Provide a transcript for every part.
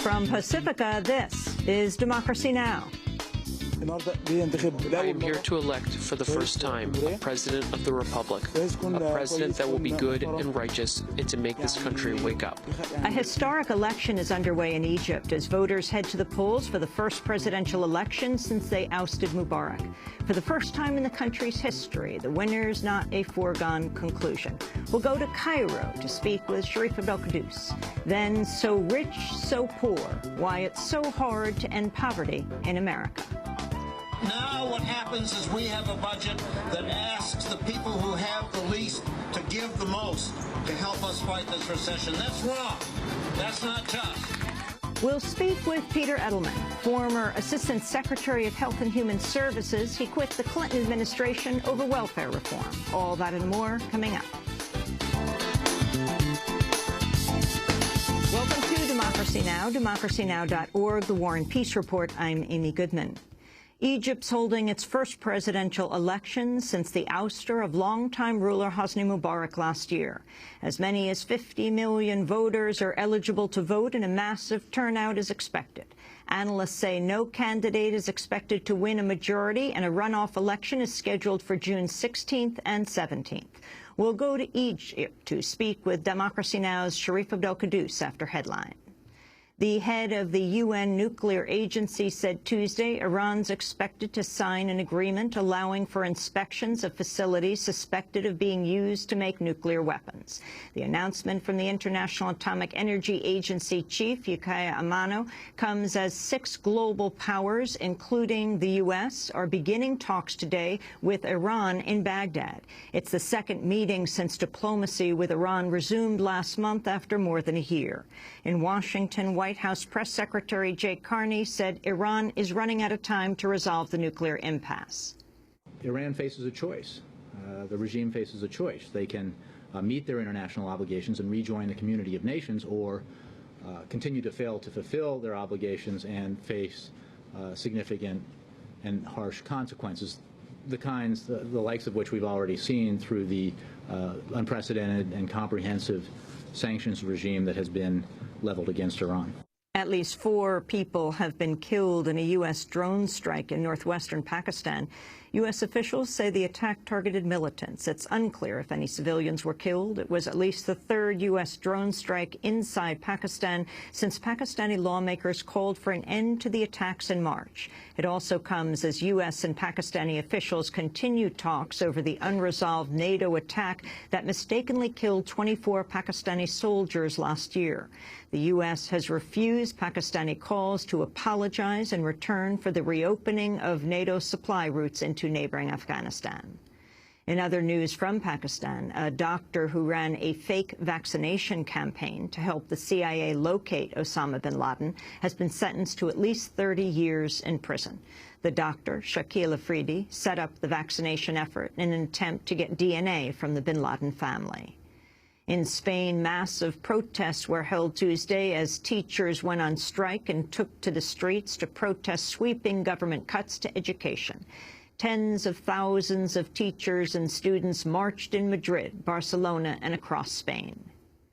From Pacifica, this is Democracy Now! I am here to elect for the first time a president of the Republic, a president that will be good and righteous, and to make this country wake up. A historic election is underway in Egypt as voters head to the polls for the first presidential election since they ousted Mubarak. For the first time in the country's history, the winner's not a foregone conclusion. We'll go to Cairo to speak with Sharif Abdel-Qaddous. Then, so rich, so poor, why it's so hard to end poverty in America. Now what happens is we have a budget that asks the people who have the least to give the most to help us fight this recession. That's wrong. That's not just. We'll speak with Peter Edelman, former Assistant Secretary of Health and Human Services. He quit the Clinton administration over welfare reform. All that and more coming up. Welcome to Democracy Now!, democracynow.org, The War and Peace Report. I'm Amy Goodman. Egypt's holding its first presidential election since the ouster of longtime ruler Hosni Mubarak last year. As many as 50 million voters are eligible to vote, and a massive turnout is expected. Analysts say no candidate is expected to win a majority, and a runoff election is scheduled for June 16th and 17th. We'll go to Egypt to speak with Democracy Now!'s Sharif Abdel-Qaddous after Headline. The head of the UN nuclear agency said Tuesday Iran's expected to sign an agreement allowing for inspections of facilities suspected of being used to make nuclear weapons. The announcement from the International Atomic Energy Agency chief, Yukiya Amano, comes as 6 global powers, including the U.S., are beginning talks today with Iran in Baghdad. It's the second meeting since diplomacy with Iran resumed last month after more than a year. In Washington, White House Press Secretary Jake Carney said Iran is running out of time to resolve the nuclear impasse. Iran faces a choice. The regime faces a choice. They can meet their international obligations and rejoin the community of nations, or continue to fail to fulfill their obligations and face significant and harsh consequences, the likes of which we've already seen through the unprecedented and comprehensive sanctions regime that has been leveled against Iran. At least 4 people have been killed in a U.S. drone strike in northwestern Pakistan. U.S. officials say the attack targeted militants. It's unclear if any civilians were killed. It was at least the 3rd U.S. drone strike inside Pakistan since Pakistani lawmakers called for an end to the attacks in March. It also comes as U.S. and Pakistani officials continue talks over the unresolved NATO attack that mistakenly killed 24 Pakistani soldiers last year. The U.S. has refused Pakistani calls to apologize in return for the reopening of NATO supply routes into neighboring Afghanistan. In other news from Pakistan, a doctor who ran a fake vaccination campaign to help the CIA locate Osama bin Laden has been sentenced to at least 30 years in prison. The doctor, Shakil Afridi, set up the vaccination effort in an attempt to get DNA from the bin Laden family. In Spain, massive protests were held Tuesday as teachers went on strike and took to the streets to protest sweeping government cuts to education. Tens of thousands of teachers and students marched in Madrid, Barcelona, and across Spain.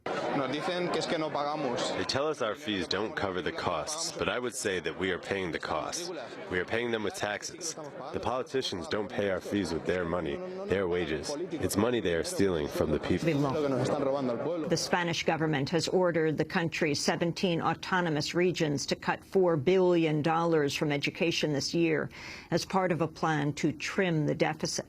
They tell us our fees don't cover the costs, but I would say that we are paying the costs. We are paying them with taxes. The politicians don't pay our fees with their money, their wages. It's money they are stealing from the people. The Spanish government has ordered the country's 17 autonomous regions to cut $4 billion from education this year as part of a plan to trim the deficit.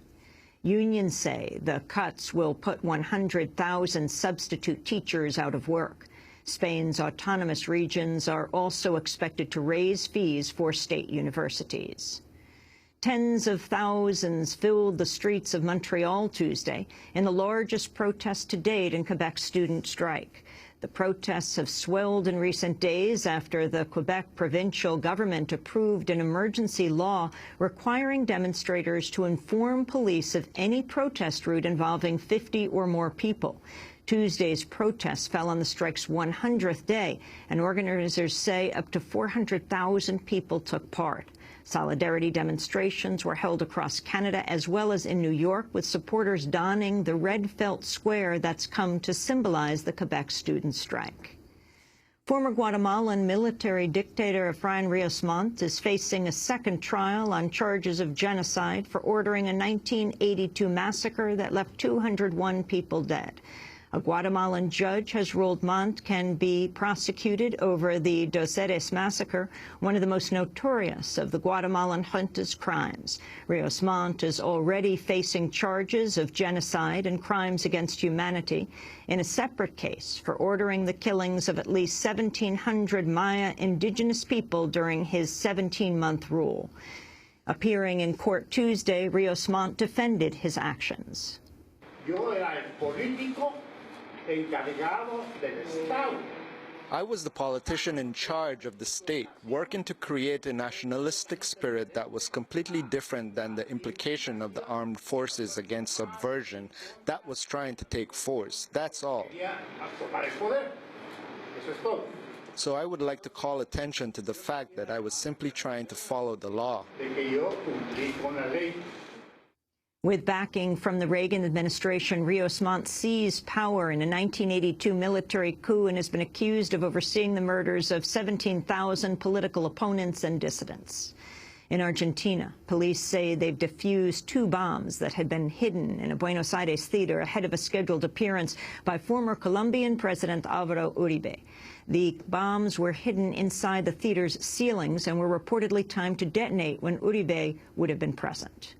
Unions say the cuts will put 100,000 substitute teachers out of work. Spain's autonomous regions are also expected to raise fees for state universities. Tens of thousands filled the streets of Montreal Tuesday in the largest protest to date in Quebec's student strike. The protests have swelled in recent days after the Quebec provincial government approved an emergency law requiring demonstrators to inform police of any protest route involving 50 or more people. Tuesday's protests fell on the strike's 100th day, and organizers say up to 400,000 people took part. Solidarity demonstrations were held across Canada as well as in New York, with supporters donning the red felt square that's come to symbolize the Quebec student strike. Former Guatemalan military dictator Efrain Rios Mont is facing a second trial on charges of genocide for ordering a 1982 massacre that left 201 people dead. A Guatemalan judge has ruled Mont can be prosecuted over the Dos Eres massacre, one of the most notorious of the Guatemalan junta's crimes. Rios Mont is already facing charges of genocide and crimes against humanity in a separate case for ordering the killings of at least 1,700 Maya indigenous people during his 17-month rule. Appearing in court Tuesday, Rios Mont defended his actions. I was the politician in charge of the state, working to create a nationalistic spirit that was completely different than the implication of the armed forces against subversion that was trying to take force. That's all. So I would like to call attention to the fact that I was simply trying to follow the law. With backing from the Reagan administration, Rios Mont seized power in a 1982 military coup and has been accused of overseeing the murders of 17,000 political opponents and dissidents. In Argentina, police say they've defused 2 bombs that had been hidden in a Buenos Aires theater ahead of a scheduled appearance by former Colombian President Álvaro Uribe. The bombs were hidden inside the theater's ceilings and were reportedly timed to detonate when Uribe would have been present.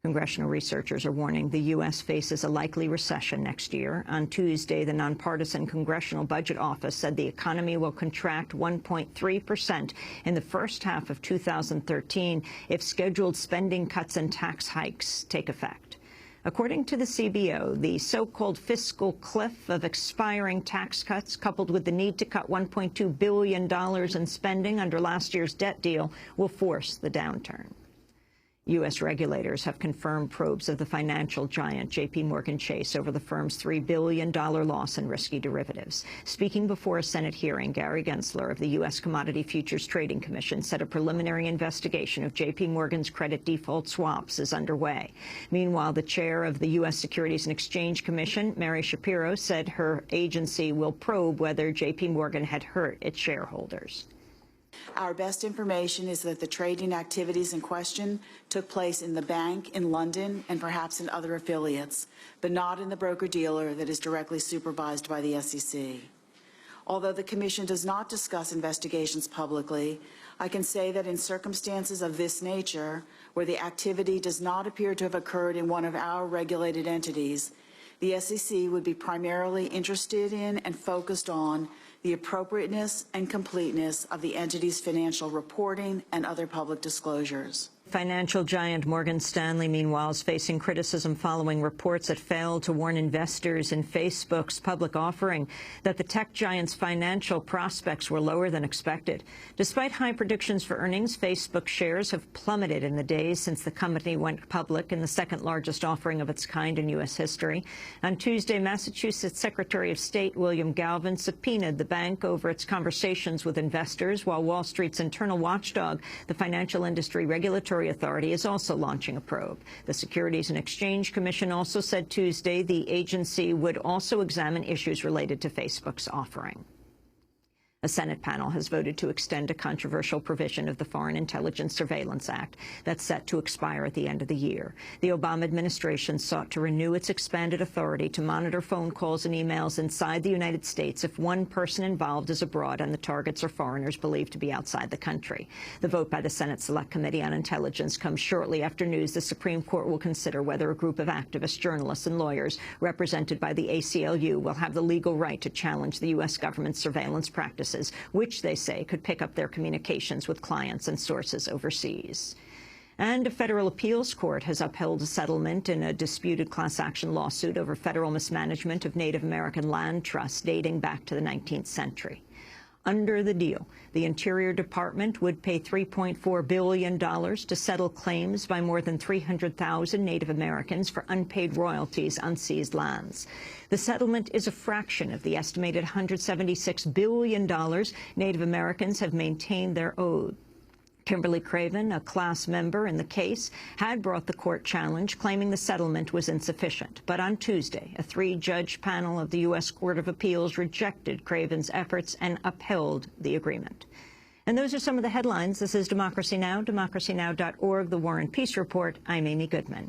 Congressional researchers are warning the U.S. faces a likely recession next year. On Tuesday, the nonpartisan Congressional Budget Office said the economy will contract 1.3% in the first half of 2013 if scheduled spending cuts and tax hikes take effect. According to the CBO, the so-called fiscal cliff of expiring tax cuts, coupled with the need to cut $1.2 billion in spending under last year's debt deal, will force the downturn. U.S. regulators have confirmed probes of the financial giant J.P. Morgan Chase over the firm's $3 billion loss in risky derivatives. Speaking before a Senate hearing, Gary Gensler of the U.S. Commodity Futures Trading Commission said a preliminary investigation of J.P. Morgan's credit default swaps is underway. Meanwhile, the chair of the U.S. Securities and Exchange Commission, Mary Shapiro, said her agency will probe whether J.P. Morgan had hurt its shareholders. Our best information is that the trading activities in question took place in the bank in London and perhaps in other affiliates, but not in the broker-dealer that is directly supervised by the SEC. Although the Commission does not discuss investigations publicly, I can say that in circumstances of this nature, where the activity does not appear to have occurred in one of our regulated entities, the SEC would be primarily interested in and focused on the appropriateness and completeness of the entity's financial reporting and other public disclosures. Financial giant Morgan Stanley, meanwhile, is facing criticism following reports that failed to warn investors in Facebook's public offering that the tech giant's financial prospects were lower than expected. Despite high predictions for earnings, Facebook shares have plummeted in the days since the company went public in the second-largest offering of its kind in U.S. history. On Tuesday, Massachusetts Secretary of State William Galvin subpoenaed the bank over its conversations with investors, while Wall Street's internal watchdog, the Financial Industry Regulatory Authority, is also launching a probe. The Securities and Exchange Commission also said Tuesday the agency would also examine issues related to Facebook's offering. A Senate panel has voted to extend a controversial provision of the Foreign Intelligence Surveillance Act that's set to expire at the end of the year. The Obama administration sought to renew its expanded authority to monitor phone calls and emails inside the United States if one person involved is abroad and the targets are foreigners believed to be outside the country. The vote by the Senate Select Committee on Intelligence comes shortly after news the Supreme Court will consider whether a group of activists, journalists, and lawyers represented by the ACLU will have the legal right to challenge the U.S. government's surveillance practices, which they say could pick up their communications with clients and sources overseas. And a federal appeals court has upheld a settlement in a disputed class-action lawsuit over federal mismanagement of Native American land trusts dating back to the 19th century. Under the deal, the Interior Department would pay $3.4 billion to settle claims by more than 300,000 Native Americans for unpaid royalties on seized lands. The settlement is a fraction of the estimated $176 billion Native Americans have maintained their owed. Kimberly Craven, a class member in the case, had brought the court challenge, claiming the settlement was insufficient. But on Tuesday, a 3-judge panel of the U.S. Court of Appeals rejected Craven's efforts and upheld the agreement. And those are some of the headlines. This is Democracy Now!, democracynow.org, The War and Peace Report. I'm Amy Goodman.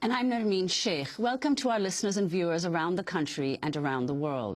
And I'm Nermeen Sheikh. Welcome to our listeners and viewers around the country and around the world.